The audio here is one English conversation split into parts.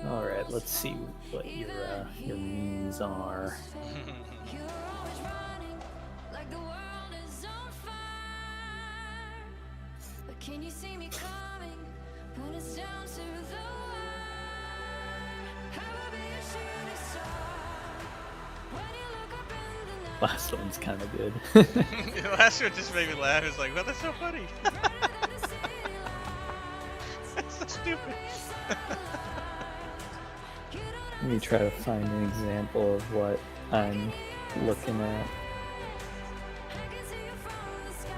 All right, let's see what your memes are. Can you see me coming when it's down to the wire? I will be a shooting star when you look up in the night. Last one's kind of good. The last one just made me laugh. It's like, well, that's so funny. That's so stupid. Let me try to find an example of what I'm looking at. I can see you from the sky.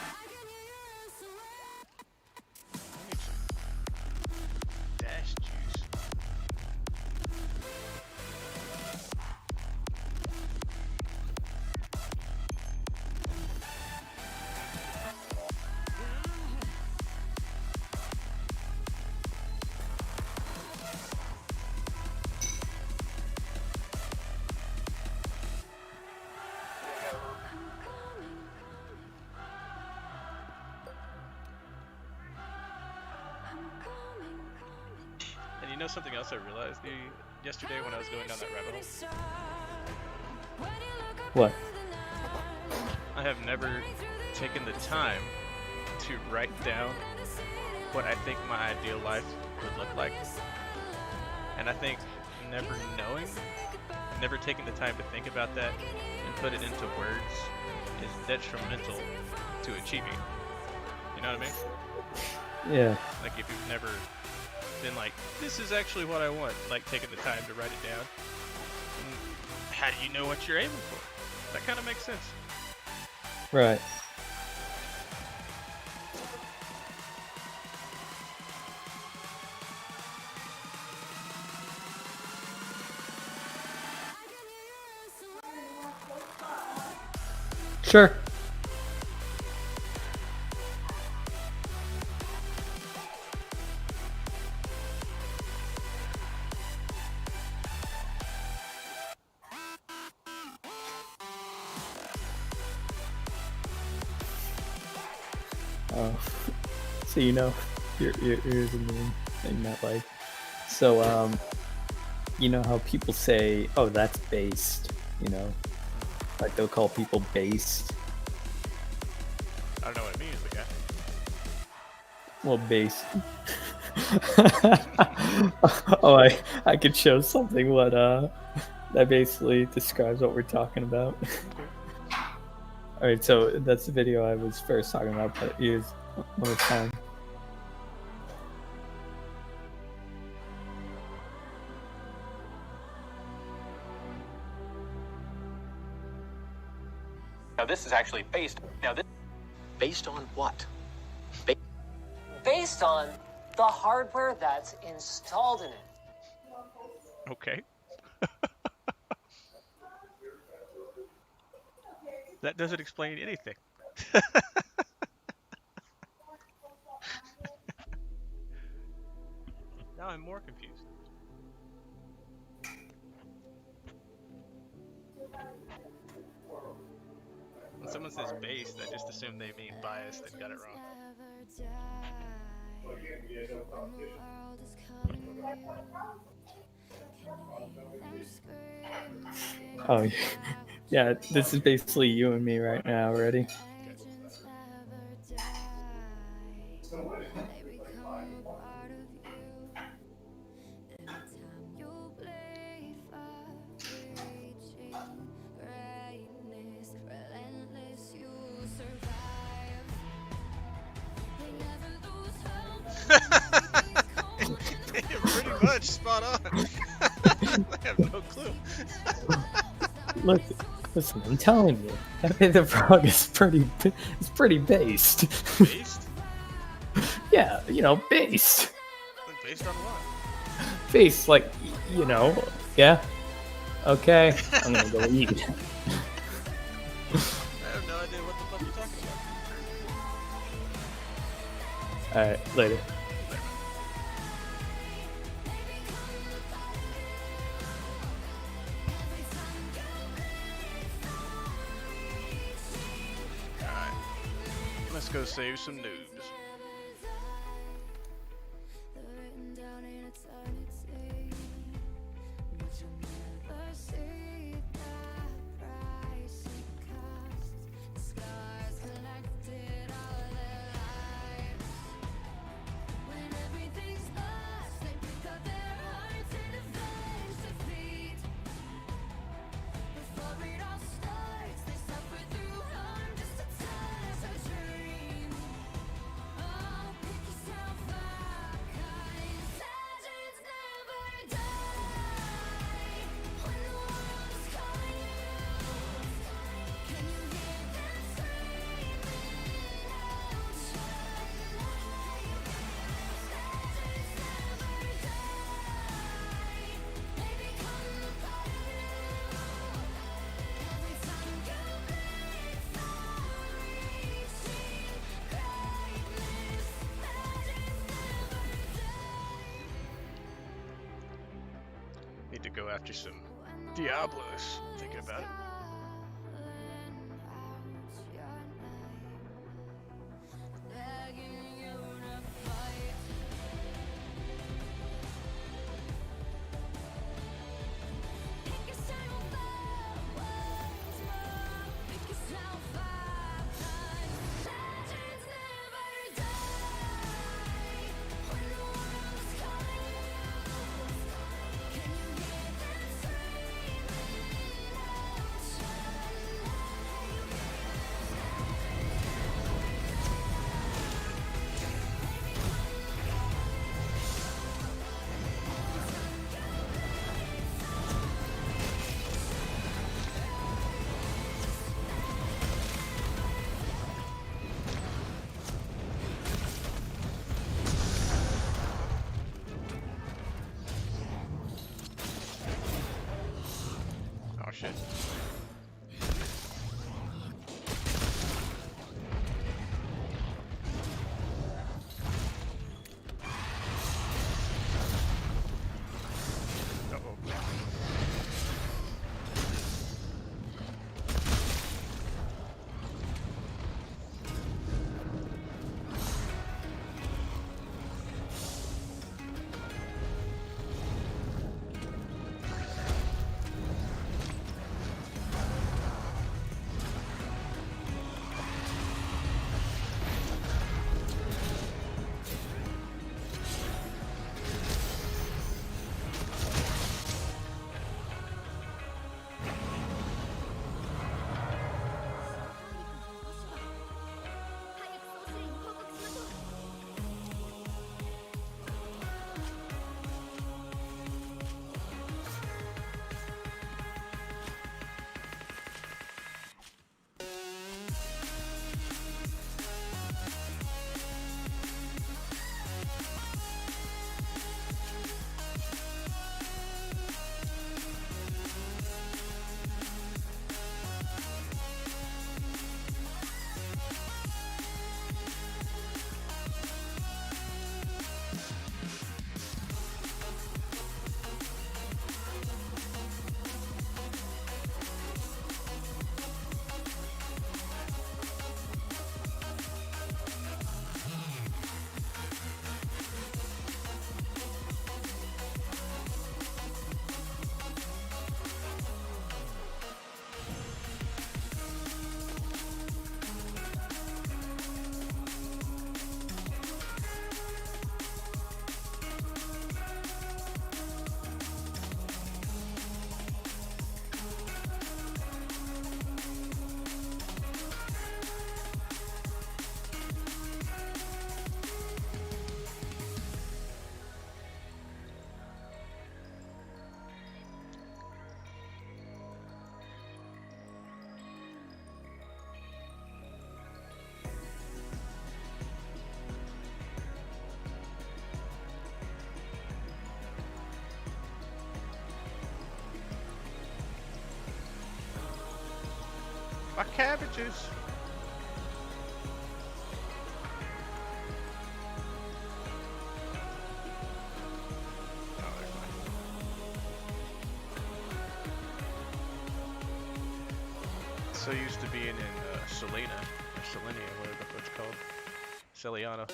I can hear you somewhere. Dash juice. And you know something else I realized yesterday when I was going down that rabbit hole? What? I have never taken the time to write down what I think my ideal life would look like. And I think never knowing, never taking the time to think about that and put it into words is detrimental to achieving. You know what I mean? Yeah. Like if you've never been like, this is actually what I want, like taking the time to write it down. And how do you know what you're aiming for? That kind of makes sense. Right. Sure. So you know, here's a meme thing that like, so you know how people say, oh, that's based, you know, like they'll call people based. I don't know what it means, but yeah. Well, based. Oh, I could show something what that basically describes what we're talking about. All right, so that's the video I was first talking about, but here's one more time. Now this is actually based. Based on what? Based on the hardware that's installed in it. Okay. That doesn't explain anything. Now I'm more confused. When someone says based, I just assume they mean biased and got it wrong. Oh, yeah, this is basically you and me right now. Ready? Pretty much spot on. I have no clue. Look, listen, I'm telling you, Pepe the Frog is pretty based. Based? Yeah, you know, based. Like based on what? Based, like, you know, yeah. Okay, I'm gonna go eat. I have fuck you talking about? Alright, later. Alright. Let's go save some noobs. Written down in eternity, but you'll never see the price it costs. Scars collected all their lives. When everything's lost, they pick up their hearts and avenge defeat. Before it all starts, they suffer through harm just to touch a dream. Oh, pick yourself up, 'cause legends never die. When the world's calling you, can you hear them screaming out? Shine like this. Legends never die. They become a part of you. Every time you bleed for reaching greatness, legends never die. Need to go after some Diablos. Thinking about it. Oh shit. My cabbages. So used to being in Selena, or Selenia, whatever the fuck it's called. Celiano.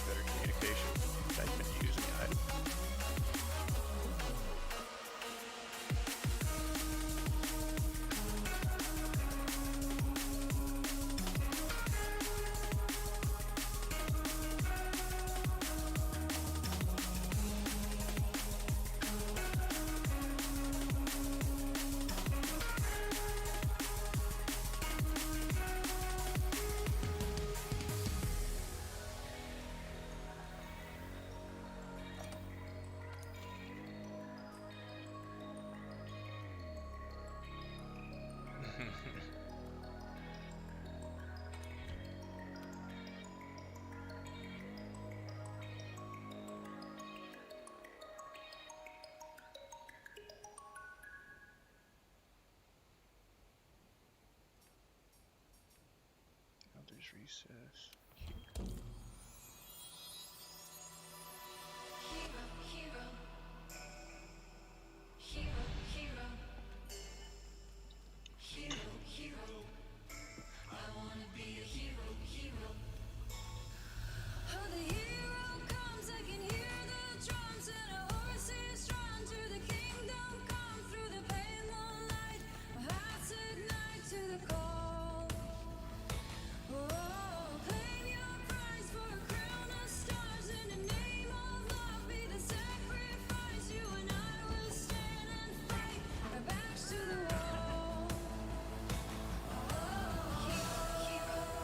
Better communication. Not even using it. Now there's recess. Oh, the hero comes, I can hear the drums and a horse is drawn to the kingdom come through the pale moonlight. Hearts ignite to the call. Oh, claim your prize for a crown of stars. In the name of love, be the sacrifice. You and I will stand and fight, our backs to the wall. Oh, hero,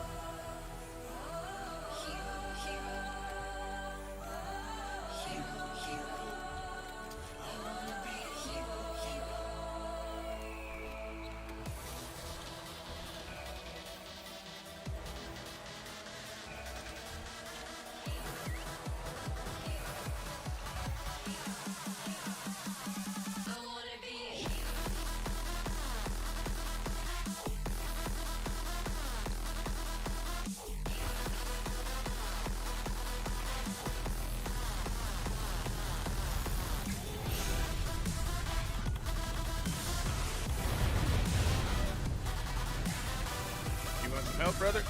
You want some help, brother?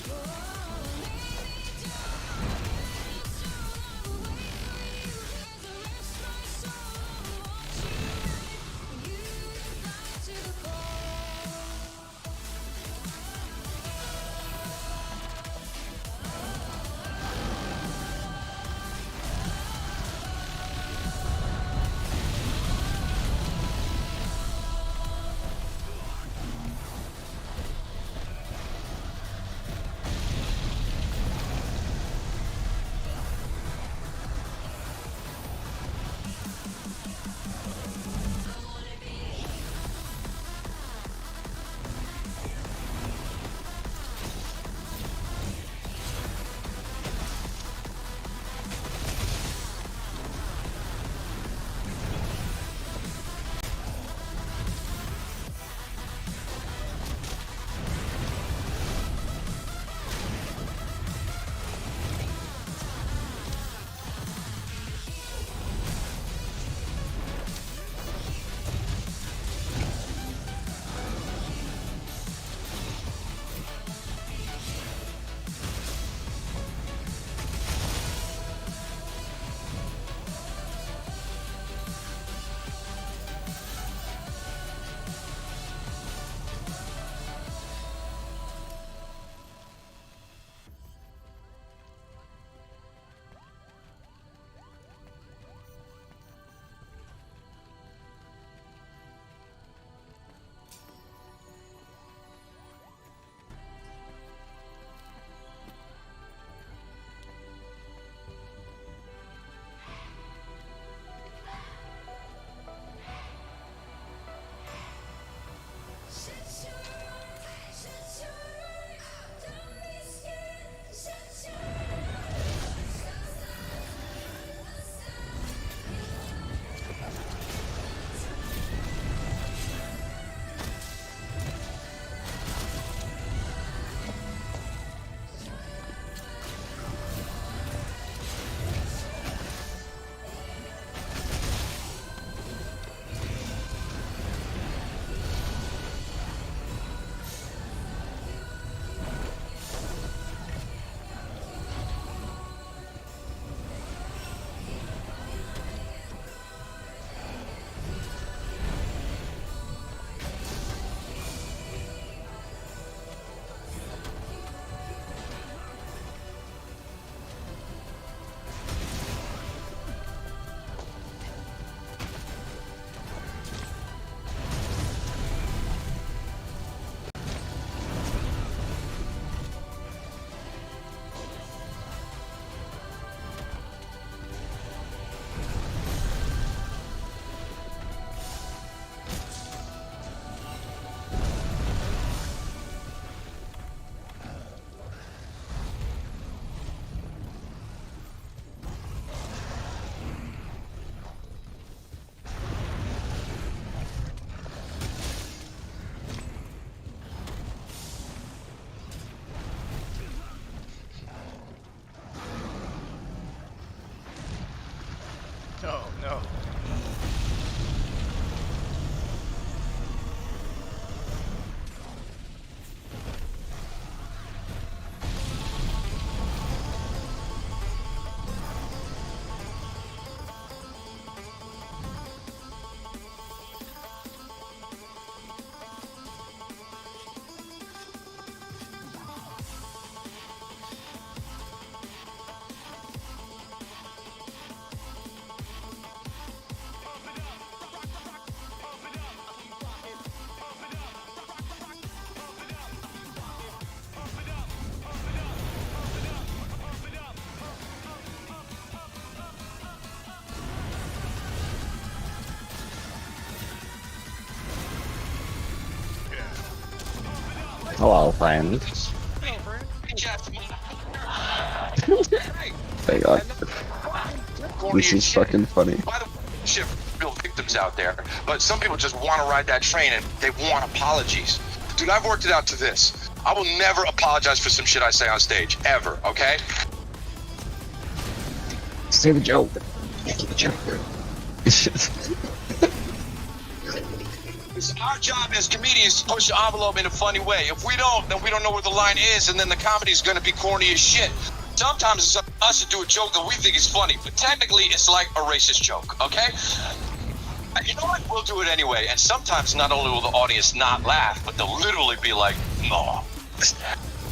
oh, No, no. Hello, friend. Thank God. This is fucking funny. By the way, shit, real victims out there, but some people just want to ride that train and they want apologies. Dude, I've worked it out to this. I will never apologize for some shit I say on stage, ever, okay? Say the joke. Say the joke. It's our job as comedians to push the envelope in a funny way. If we don't, then we don't know where the line is, and then the comedy is going to be corny as shit. Sometimes it's up to us to do a joke that we think is funny, but technically it's like a racist joke, okay? You know what? We'll do it anyway. And sometimes not only will the audience not laugh, but they'll literally be like, no.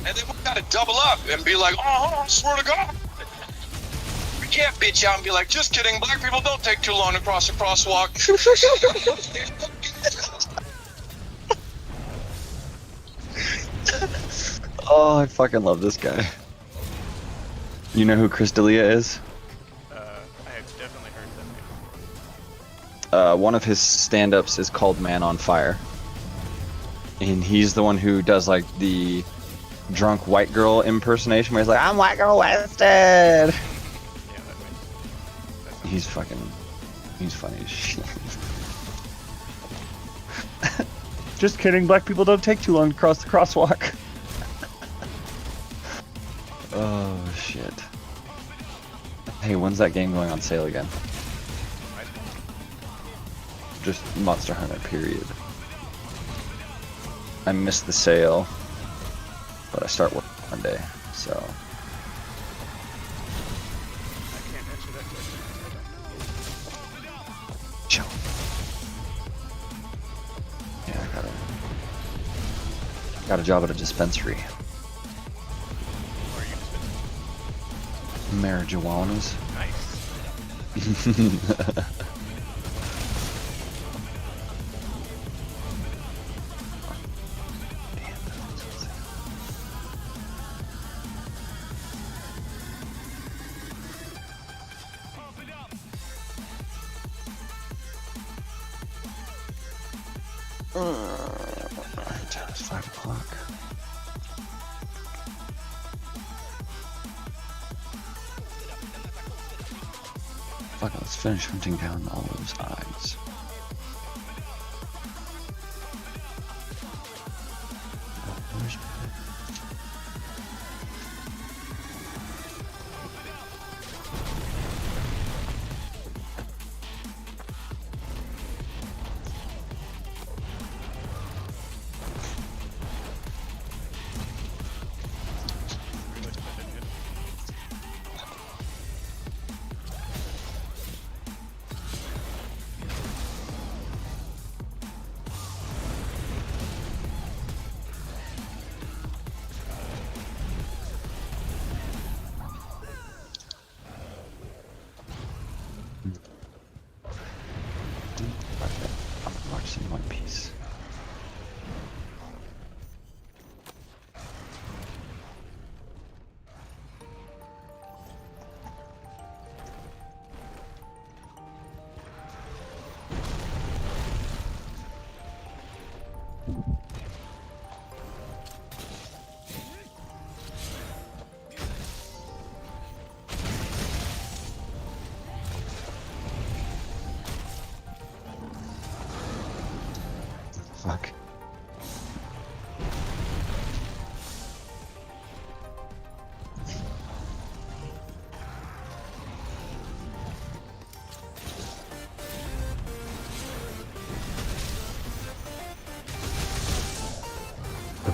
And then we gotta double up and be like, oh, I swear to God. We can't bitch out and be like, just kidding, black people don't take too long to cross a crosswalk. Oh, I fucking love this guy. You know who Chris D'Elia is? I have definitely heard that name. One of his stand-ups is called Man on Fire. And he's the one who does like the drunk white girl impersonation where he's like, I'm white girl wasted. Yeah, that He's fucking, he's funny as shit. Just kidding, black people don't take too long to cross the crosswalk. Oh shit. Hey, when's that game going on sale again? Just Monster Hunter, period. I missed the sale, but I start work Monday, so. I can't answer that question. Chill. Yeah, I got a job at a dispensary. Or you just Marijuanas. nice. It's 5 o'clock. Fuck it, let's finish hunting down all those eyes. Where's I'm gonna watch some One Piece. Fuck.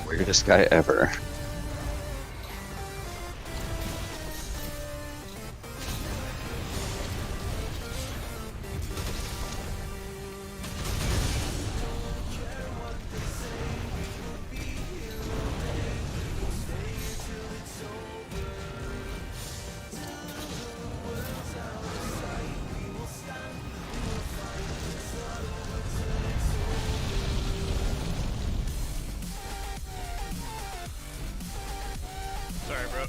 Weirdest guy ever. Sorry, bro.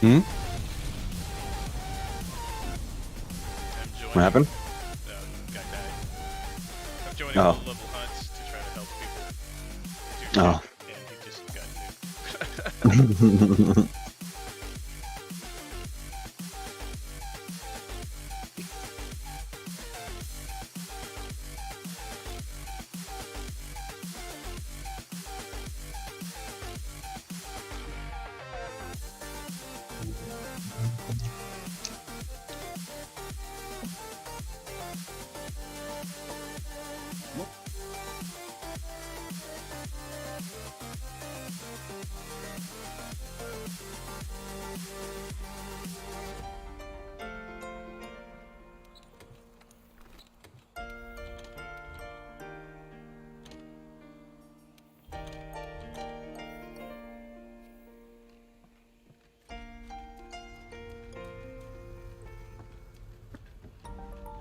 Hmm? I'm joining. What happened? Guy died. I'm joining Oh. low-level hunts to try to help people do Oh. shit, and he just got nuked.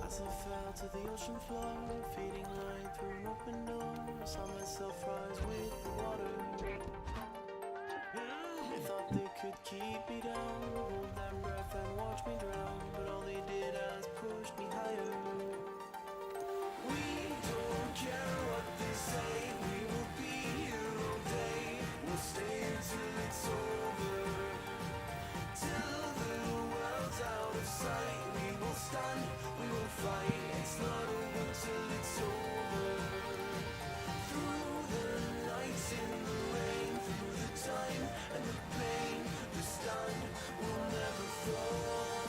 As I fell to the ocean floor, fading light through an open door, I saw myself rise with the water. They thought they could keep me down, hold their breath and watch me drown, but all they did was push me higher. We don't care what they say, we will be here all day, we'll stay until it's over. Till the world's out of sight, we will stand, we will fight. It's not over till it's over. Through the nights in the rain, through the time and the pain, the stand will never fall.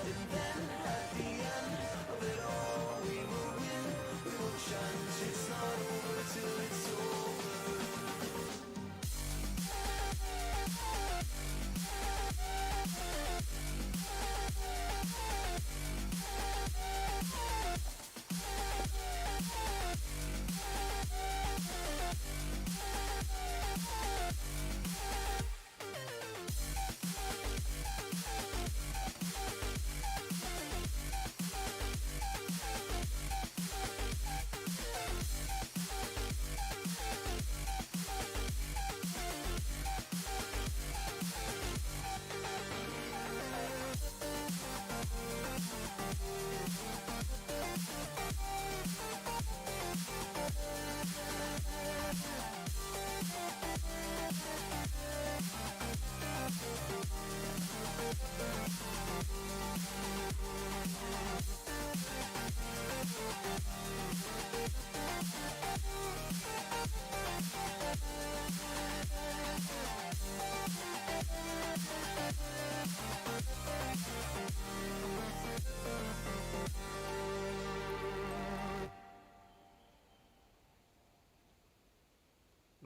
And then at the end of it all, we will win, we will chant. It's not over till it's over.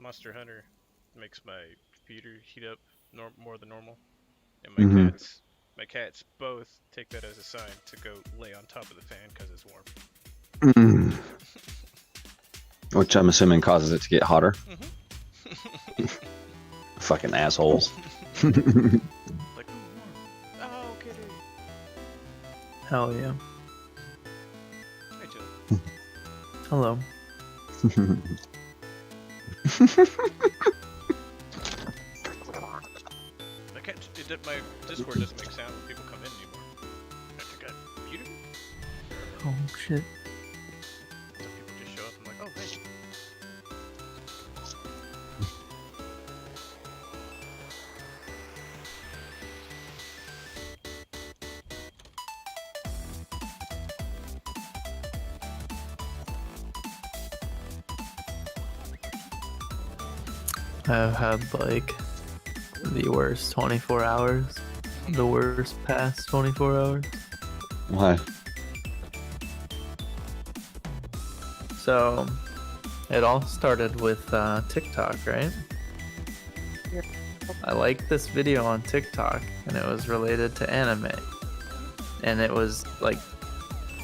Monster Hunter makes my computer heat up more than normal, and my cats both take that as a sign to go lay on top of the fan because it's warm. Mm. Which I'm assuming causes it to get hotter. Fucking assholes. Like, ooh, warm. Oh, kitty. Hell yeah. Hey, Jill. Hello. My Discord doesn't make sound when people come in anymore. I think I muted it. Oh shit. Some people just show up and like, oh hey. I've had like the worst 24 hours. The worst past 24 hours. Why? So, it all started with TikTok, right? I liked this video on TikTok, and it was related to anime. And it was like,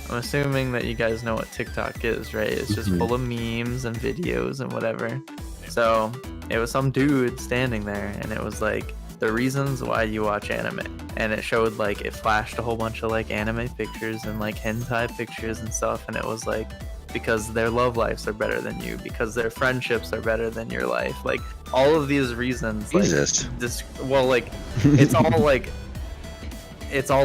I'm assuming that you guys know what TikTok is, right? It's just full of memes and videos and whatever. So it was some dude standing there, and it was like, the reasons why you watch anime. And it showed like, it flashed a whole bunch of like anime pictures and like hentai pictures and stuff, and it was like, because their love lives are better than you, because their friendships are better than your life, like all of these reasons, like Jesus. well, like it's all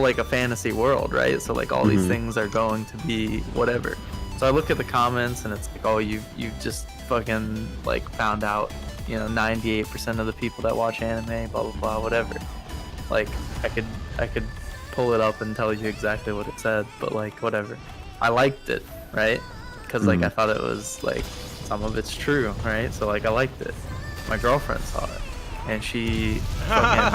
like a fantasy world, right? So like all these things are going to be whatever. So I look at the comments, and it's like, oh, you've just fucking like found out, you know, 98% of the people that watch anime, blah blah blah, whatever. Like I could pull it up and tell you exactly what it said, but like whatever. I liked it, right? Because like I thought it was like, some of it's true, right? So like I liked it. My girlfriend saw it, and she fucking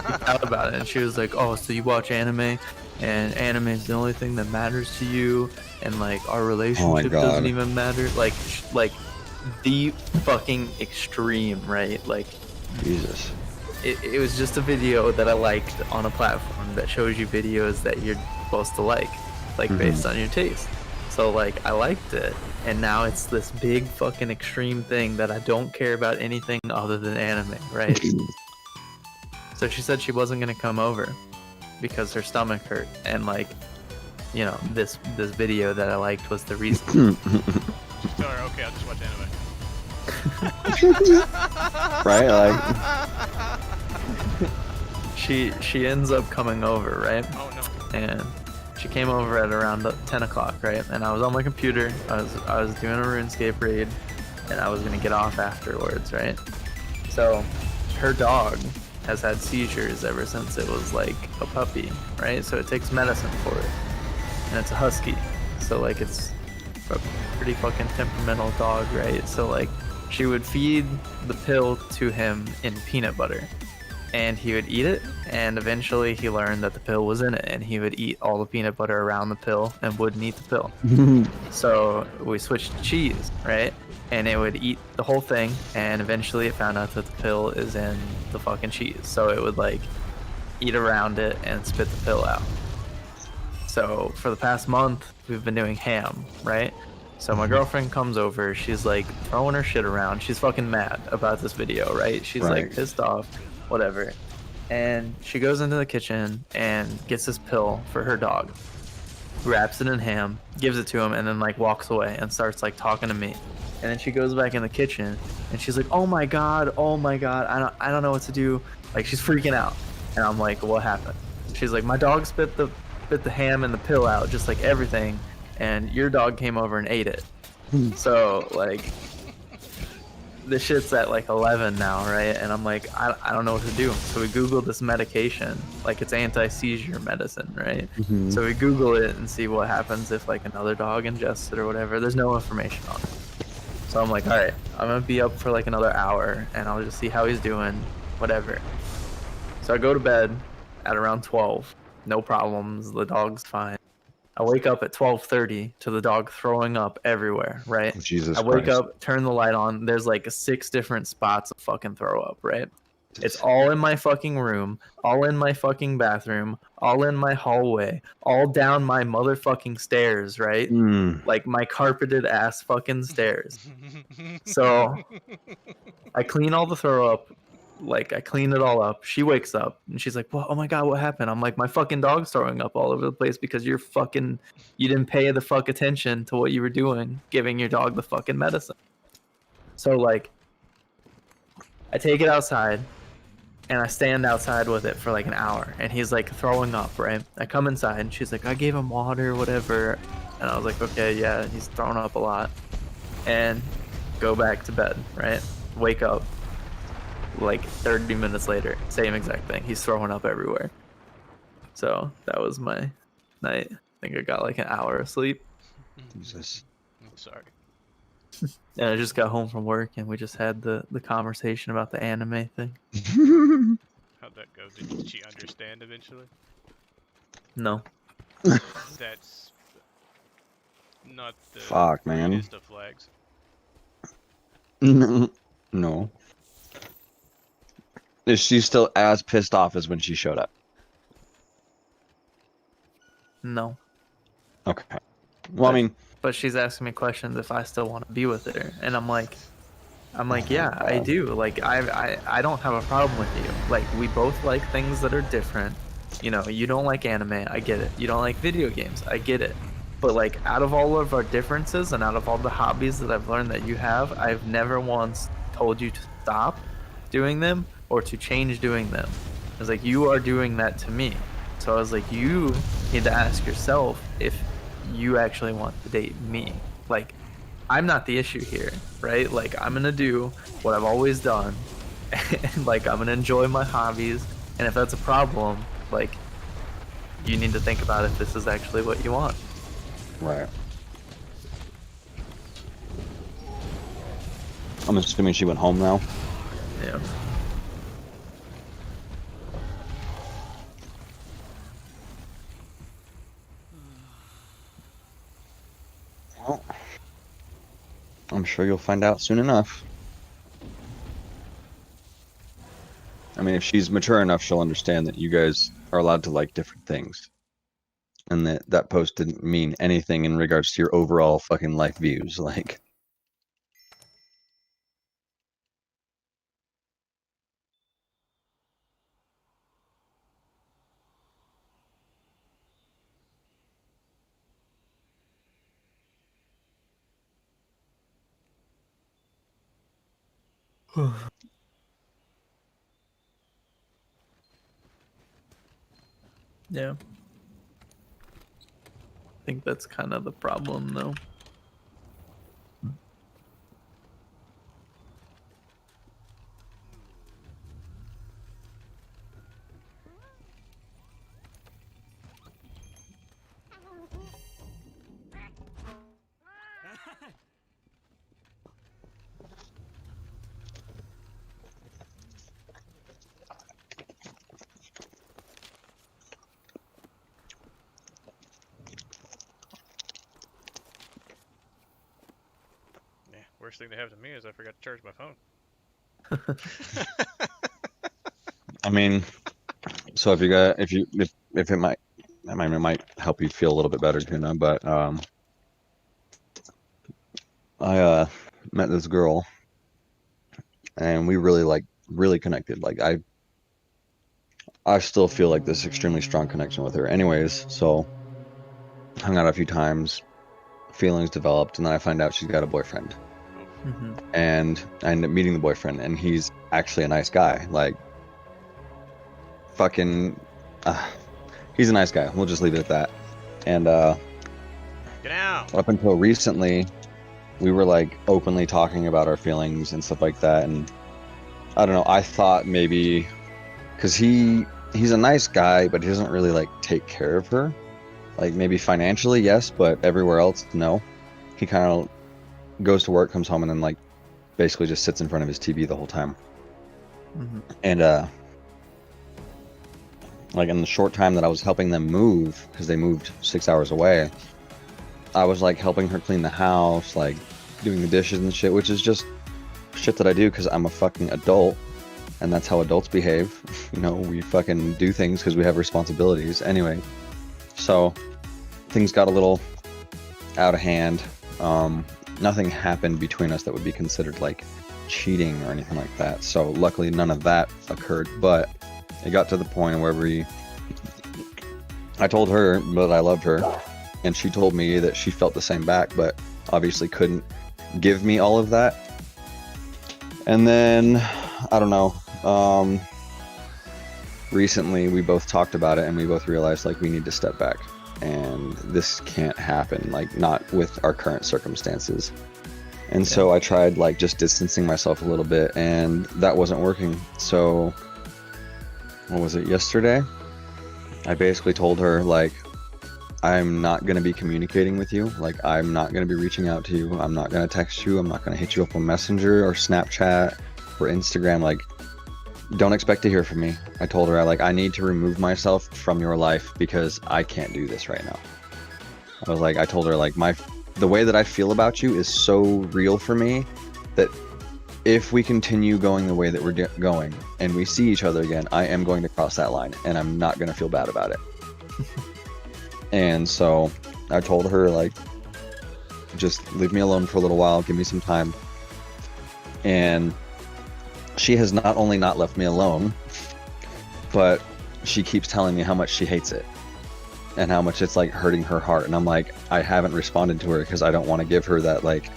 freaked out about it, and she was like, oh, so you watch anime, and anime is the only thing that matters to you, and like our relationship doesn't even matter, like the fucking extreme, right? Like Jesus. it was just a video that I liked on a platform that shows you videos that you're supposed to like based on your taste. So like I liked it, and now it's this big fucking extreme thing that I don't care about anything other than anime, right? So she said she wasn't gonna come over because her stomach hurt, and like, you know, this video that I liked was the reason. Just tell her, okay, I'll just watch anime. Right? Like, she ends up coming over, right? Oh no. And she came over at around 10 o'clock, right? And I was on my computer. I was doing a RuneScape raid, and I was gonna get off afterwards, right? So her dog has had seizures ever since it was like a puppy, right? So it takes medicine for it, and it's a husky, so like it's a pretty fucking temperamental dog, right? So like she would feed the pill to him in peanut butter, and he would eat it, and eventually he learned that the pill was in it, and he would eat all the peanut butter around the pill and wouldn't eat the pill. So we switched to cheese, right? And it would eat the whole thing, and eventually it found out that the pill is in the fucking cheese. So it would like eat around it and spit the pill out. So for the past month, we've been doing ham, right? So my girlfriend comes over, she's like throwing her shit around. She's fucking mad about this video, right? She's like pissed off, whatever. And she goes into the kitchen and gets this pill for her dog, wraps it in ham, gives it to him, and then like walks away and starts like talking to me. And then she goes back in the kitchen and she's like, oh my god, I don't know what to do. Like she's freaking out. And I'm like, what happened? She's like, my dog spit the ham and the pill out, just like everything, and your dog came over and ate it. So like the shit's at like 11 now, right? And I'm like, I don't know what to do. So we Googled this medication, like it's anti-seizure medicine, right? So we Google it and see what happens if like another dog ingests it or whatever. There's no information on it. So I'm like, all right, I'm gonna be up for like another hour, and I'll just see how he's doing, whatever. So I go to bed at around 12, no problems, the dog's fine. I wake up at 12:30 to the dog throwing up everywhere, right? Jesus I wake Christ. up, turn the light on, there's like 6 different spots of fucking throw up, right? It's all in my fucking room, all in my fucking bathroom, all in my hallway, all down my motherfucking stairs, right? Like my carpeted ass fucking stairs. So I clean all the throw up, like I clean it all up. She wakes up and she's like, "Well, oh my god, what happened?" I'm like, "My fucking dog's throwing up all over the place because you didn't pay the fuck attention to what you were doing, giving your dog the fucking medicine." So like I take it outside and I stand outside with it for like an hour, and he's like throwing up, right? I come inside and she's like, "I gave him water, whatever." And I was like, "Okay, yeah, he's throwing up a lot." And go back to bed, right? Wake up like 30 minutes later, same exact thing. He's throwing up everywhere. So that was my night. I think I got like an hour of sleep. Jesus. I'm sorry. And I just got home from work, and we just had the conversation about the anime thing. How'd that go? Did she understand eventually? No. That's not the Fuck, man. rudest of flags. No. Is she still as pissed off as when she showed up? No. Okay. Well, I mean, But she's asking me questions if I still want to be with her, and I'm like, yeah, I do. Like, I don't have a problem with you. Like, we both like things that are different. You know, you don't like anime, I get it. You don't like video games, I get it. But like, out of all of our differences and out of all the hobbies that I've learned that you have, I've never once told you to stop doing them or to change doing them. I was like, you are doing that to me. So I was like, you need to ask yourself if you actually want to date me. Like, I'm not the issue here, right? Like, I'm gonna do what I've always done, and like, I'm gonna enjoy my hobbies. And if that's a problem, like, you need to think about if this is actually what you want. right. I'm assuming she went home now. Yeah. Well, I'm sure you'll find out soon enough. I mean, if she's mature enough, she'll understand that you guys are allowed to like different things. And that post didn't mean anything in regards to your overall fucking life views. Like, Yeah. I think that's kind of the problem, though. Yeah, worst thing that happened to me is I forgot to charge my phone. I mean, so if it might, I mean, it might help you feel a little bit better, you know, but I met this girl and we really connected. Like, I still feel like this extremely strong connection with her. Anyways, so hung out a few times, feelings developed, and then I find out she's got a boyfriend. Mm-hmm. And I end up meeting the boyfriend, and he's actually a nice guy. Like, fucking, he's a nice guy. We'll just leave it at that. And Get out! up until recently, we were like openly talking about our feelings and stuff like that. And I don't know, I thought maybe, because he's a nice guy, but he doesn't really like take care of her. Like, maybe financially, yes, but everywhere else, no. He kind of goes to work, comes home, and then like basically just sits in front of his TV the whole time. Mm-hmm. And like, in the short time that I was helping them move, because they moved 6 hours away, I was like helping her clean the house, like doing the dishes and shit, which is just shit that I do because I'm a fucking adult, and that's how adults behave. You know, we fucking do things because we have responsibilities. Anyway, so things got a little out of hand. Nothing happened between us that would be considered like cheating or anything like that. So luckily none of that occurred, but it got to the point where I told her that I loved her, and she told me that she felt the same back, but obviously couldn't give me all of that. And then, I don't know, recently we both talked about it, and we both realized like we need to step back, and this can't happen, like not with our current circumstances. And so I tried like just distancing myself a little bit, and that wasn't working. So what was it, yesterday? I basically told her like, I'm not going to be communicating with you. Like, I'm not going to be reaching out to you. I'm not going to text you. I'm not going to hit you up on Messenger or Snapchat or Instagram. Like, don't expect to hear from me. I told her, I need to remove myself from your life because I can't do this right now. I told her like, my the way that I feel about you is so real for me that if we continue going the way that we're going and we see each other again, I am going to cross that line and I'm not going to feel bad about it. And so I told her, like, just leave me alone for a little while, give me some time. And she has not only not left me alone, but she keeps telling me how much she hates it and how much it's like hurting her heart. And I'm like, I haven't responded to her because I don't want to give her that like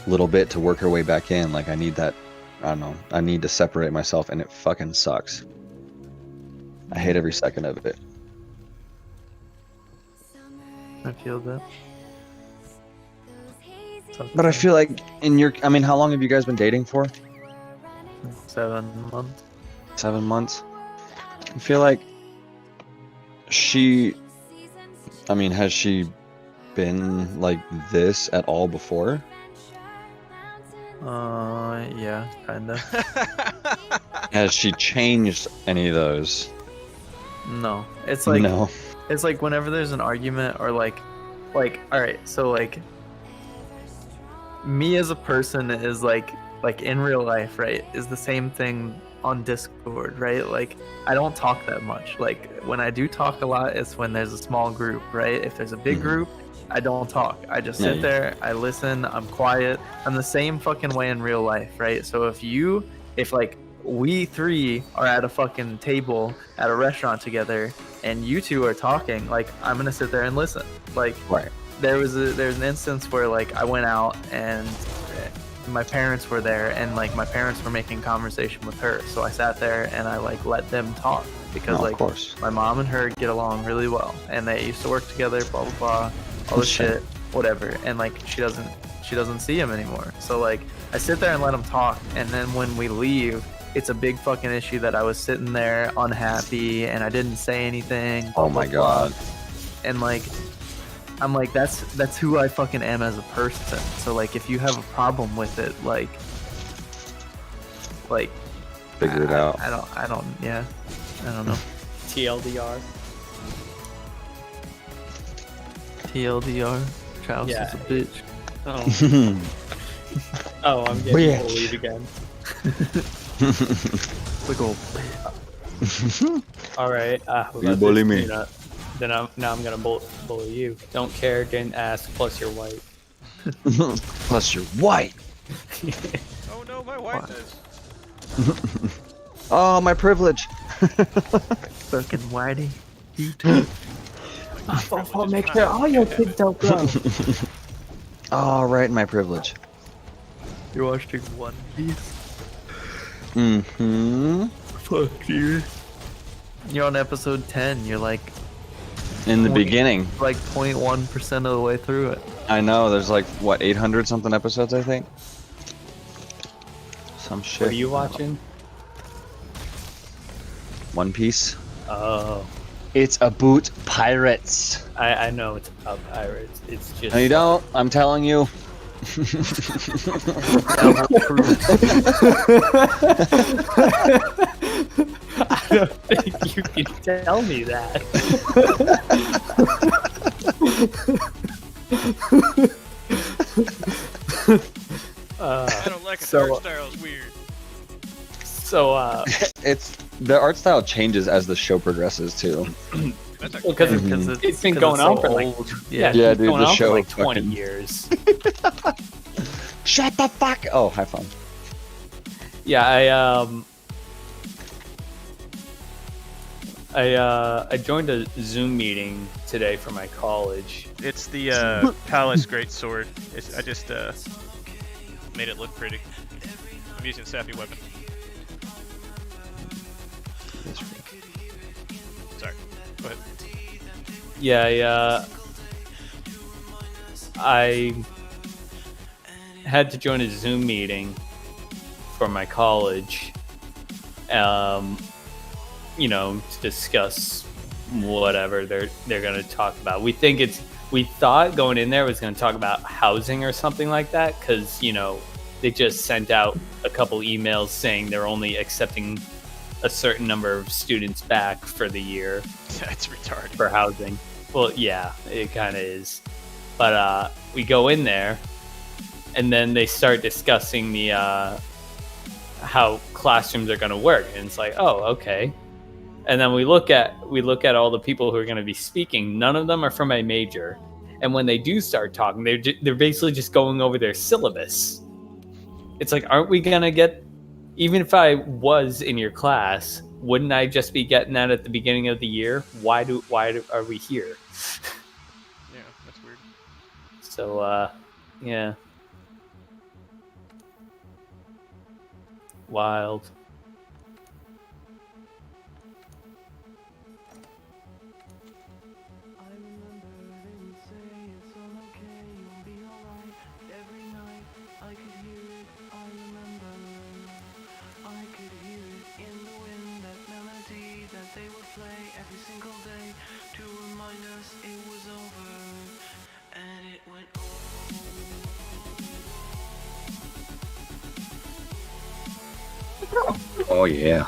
little bit to work her way back in. Like, I need that, I don't know, I need to separate myself, and it fucking sucks. I hate every second of it. I feel that. But I feel like in your, I mean, how long have you guys been dating for? 7 months. 7 months. I feel like she, I mean, has she been like this at all before? Yeah, kinda. Has she changed any of those? No, it's like No. it's like whenever there's an argument or like, all right, so like, me as a person is like in real life, right, is the same thing on Discord, right? Like, I don't talk that much. Like, when I do talk a lot, it's when there's a small group, right? If there's a big group, I don't talk. I just sit there, I listen, I'm quiet. I'm the same fucking way in real life, right? So if like we three are at a fucking table at a restaurant together and you two are talking, like, I'm gonna sit there and listen. Like, Right. there's an instance where like I went out and my parents were there, and like my parents were making conversation with her, so I sat there and I like let them talk because No, of like course. my mom and her get along really well and they used to work together, blah blah blah, all this shit, whatever. And like she doesn't see him anymore, so like I sit there and let him talk, and then when we leave, it's a big fucking issue that I was sitting there unhappy and I didn't say anything. Oh my God. And like, I'm like, that's who I fucking am as a person. So like, if you have a problem with it, like Figure it out. I don't know. TLDR. TLDR. Charles Yeah. is a bitch. Oh, I'm getting Bitch. bullied again. Big old All right. You bully me. Then now I'm gonna bully you. Don't care, didn't ask. Plus you're white. Plus you're white. Oh no, my whiteness. Oh, my privilege. fucking whitey. You too. I'll make sure all your kids don't grow. Oh, right, my privilege. You're watching One Piece. Mm-hmm. Fuck you. You're on episode 10. You're like In the beginning. like 0.1% of the way through it. I know, there's like, what, 800 something episodes, I think? Some shit. What are you watching? One Piece. Oh, It's about pirates. I know it's about pirates. It's just. No, you don't. I'm telling you. I don't think you can tell me that. I don't like it. So- Art style's weird. So, It's the art style changes as the show progresses too. That's actually because Mhm. it's been 'cause going it's on so for like old. yeah, Yeah, it's dude, going the on show for like 20 fucking- years. Shut the fuck! Oh, high five. Yeah, I joined a Zoom meeting today for my college. It's the Palace Great Sword. I just made it look pretty. I'm using Sappy Weapon. Sorry. Go ahead. Yeah, I had to join a Zoom meeting for my college, you know, to discuss whatever they're going to talk about. We thought going in there was going to talk about housing or something like that, because, you know, they just sent out a couple emails saying they're only accepting a certain number of students back for the year That's retarded. for housing. Well, yeah, it kind of is. But we go in there, and then they start discussing the how classrooms are going to work, and it's like, oh, okay. And then we look at all the people who are going to be speaking. None of them are from a major, and when they do start talking, they're basically just going over their syllabus. It's like, aren't we going to get? Even if I was in your class, wouldn't I just be getting that at the beginning of the year? Why are we here? Yeah, that's weird. So, yeah. Wild. I remember they would say it's all okay, you'll be alright. Every night I could hear it, I remember. I could hear it in the wind, that melody that they would play every single day to remind us it was over. And it went Oh yeah.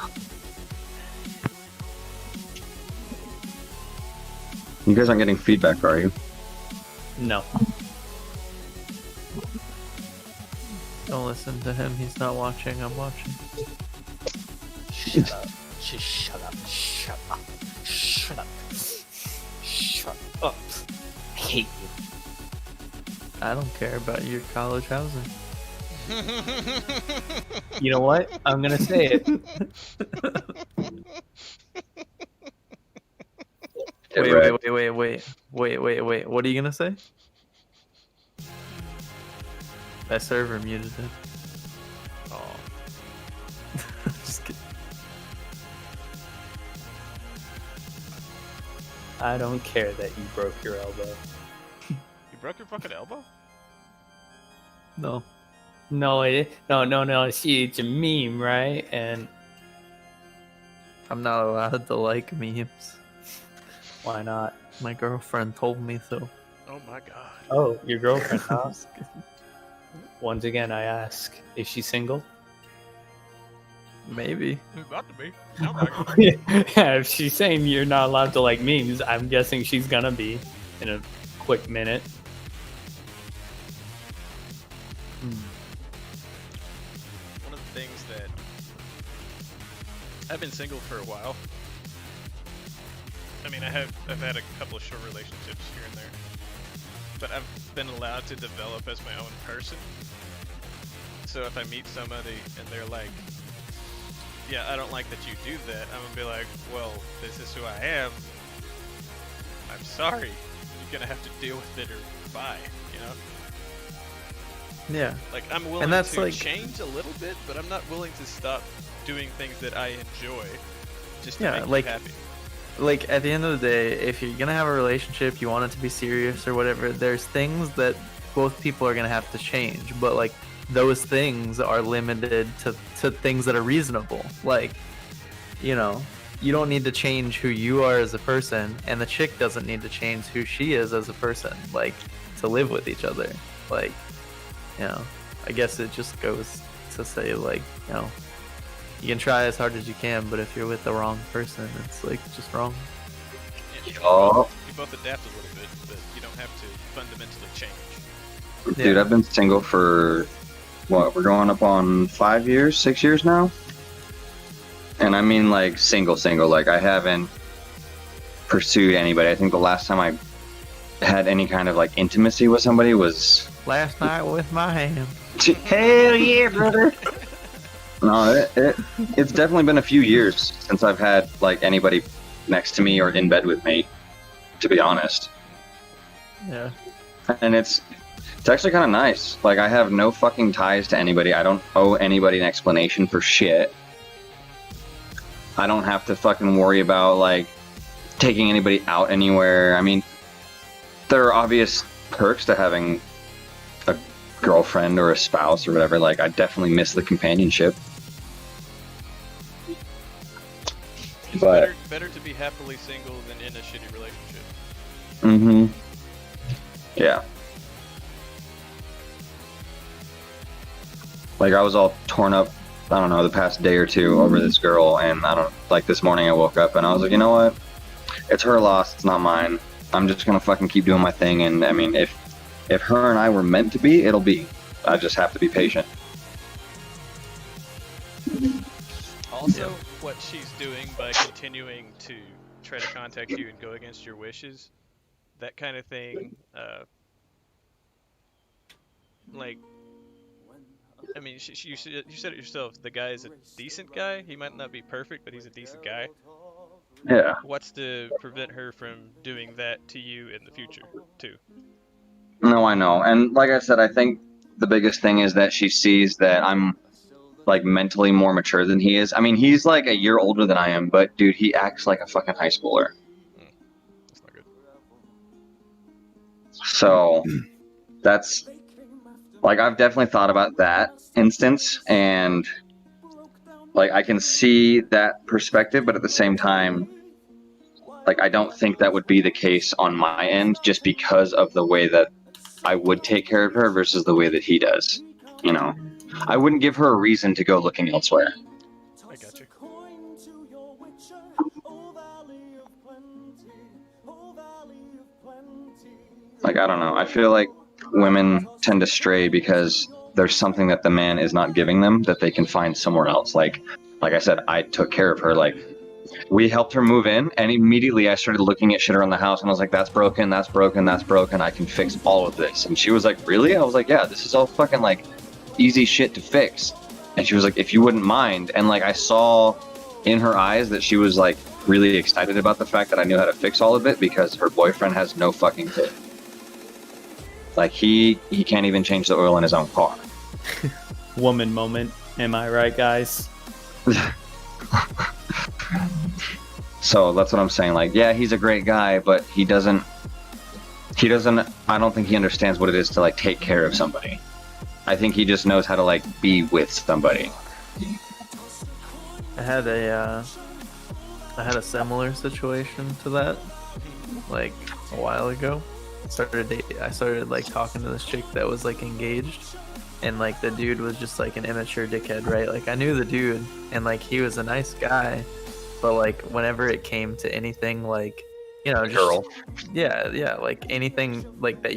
You guys aren't getting feedback, are you? No. Don't listen to him. He's not watching. I'm watching. Shut up. Just shut up. Shut up. Shut up. Shut up. I hate you. I don't care about your college housing. You know what? I'm gonna say it. Wait. What are you gonna say? That server muted him. Oh, Just kidding. I don't care that you broke your elbow. you broke your fucking elbow? No. No. See, it's a meme, right? And I'm not allowed to like memes. why not? My girlfriend told me so. Oh my god. Oh, your girlfriend, huh? Once again, I ask, is she single? Maybe. About to be. Sounds like it. Yeah, if she's saying you're not allowed to like memes, I'm guessing she's gonna be in a quick minute. One of the things that I've been single for a while. I mean, I've had a couple of short relationships here and there, but I've been allowed to develop as my own person. So if I meet somebody and they're like, yeah, I don't like that you do that, I'm gonna be like, well, this is who I am. I'm sorry. You're gonna have to deal with it or bye, you know? Yeah. Like, I'm willing that's to like- change a little bit, but I'm not willing to stop doing things that I enjoy just to Yeah, make like- you happy. Like, at the end of the day, if you're gonna have a relationship, you want it to be serious or whatever, there's things that both people are gonna have to change, but like those things are limited to things that are reasonable. Like, you know, you don't need to change who you are as a person, and the chick doesn't need to change who she is as a person, like, to live with each other. Like, you know, I guess it just goes to say, like, you know, you can try as hard as you can, but if you're with the wrong person, it's like just wrong. You Oh. both adapt a little bit, but you don't have to fundamentally change. Dude, Yeah. I've been single for what? We're going up on 5 years, 6 years now. And I mean, like, single. Like, I haven't pursued anybody. I think the last time I had any kind of like intimacy with somebody was Last night with my hand. hell yeah, brother. No, it's definitely been a few years since I've had like anybody next to me or in bed with me, to be honest. Yeah. And it's actually kind of nice. Like, I have no fucking ties to anybody. I don't owe anybody an explanation for shit. I don't have to fucking worry about like taking anybody out anywhere. I mean, there are obvious perks to having a girlfriend or a spouse or whatever. Like, I definitely miss the companionship. It's But better to be happily single than in a shitty relationship. mm-hmm. Yeah. Like, I was all torn up, I don't know, the past day or two over this girl, and this morning I woke up and I was like, you know what? It's her loss, it's not mine. I'm just gonna fucking keep doing my thing, and I mean, if if her and I were meant to be, it'll be. I just have to be patient. Also, what she's doing by continuing to try to contact you and go against your wishes, that kind of thing, like, I mean, you said it yourself, the guy is a decent guy. He might not be perfect, but he's a decent guy. Yeah. What's to prevent her from doing that to you in the future, too? No, I know. And like I said, I think the biggest thing is that she sees that I'm like mentally more mature than he is. I mean, he's like a year older than I am, but dude, he acts like a fucking high schooler. That's not good. So that's like, I've definitely thought about that instance, and like I can see that perspective, but at the same time, like I don't think that would be the case on my end, just because of the way that I would take care of her versus the way that he does. You know, I wouldn't give her a reason to go looking elsewhere. I got you. Like, I don't know. I feel like women tend to stray because there's something that the man is not giving them that they can find somewhere else. Like I said, I took care of her. Like, we helped her move in, and immediately I started looking at shit around the house, and I was like, that's broken, that's broken, that's broken. I can fix all of this. And she was like, really? I was like, yeah, this is all fucking like easy shit to fix. And she was like, if you wouldn't mind. And like, I saw in her eyes that she was like really excited about the fact that I knew how to fix all of it, because her boyfriend has no fucking clue. Like, he can't even change the oil in his own car. Woman moment. Am I right, guys? So that's what I'm saying. Like, yeah, he's a great guy, but he doesn't, I don't think he understands what it is to like take care of somebody. I think he just knows how to like be with somebody. I had a similar situation to that, like a while ago. I started like talking to this chick that was like engaged, and like the dude was just like an immature dickhead, right? Like I knew the dude, and like he was a nice guy, but like whenever it came to anything like, you know, just Girl. yeah, like anything like that you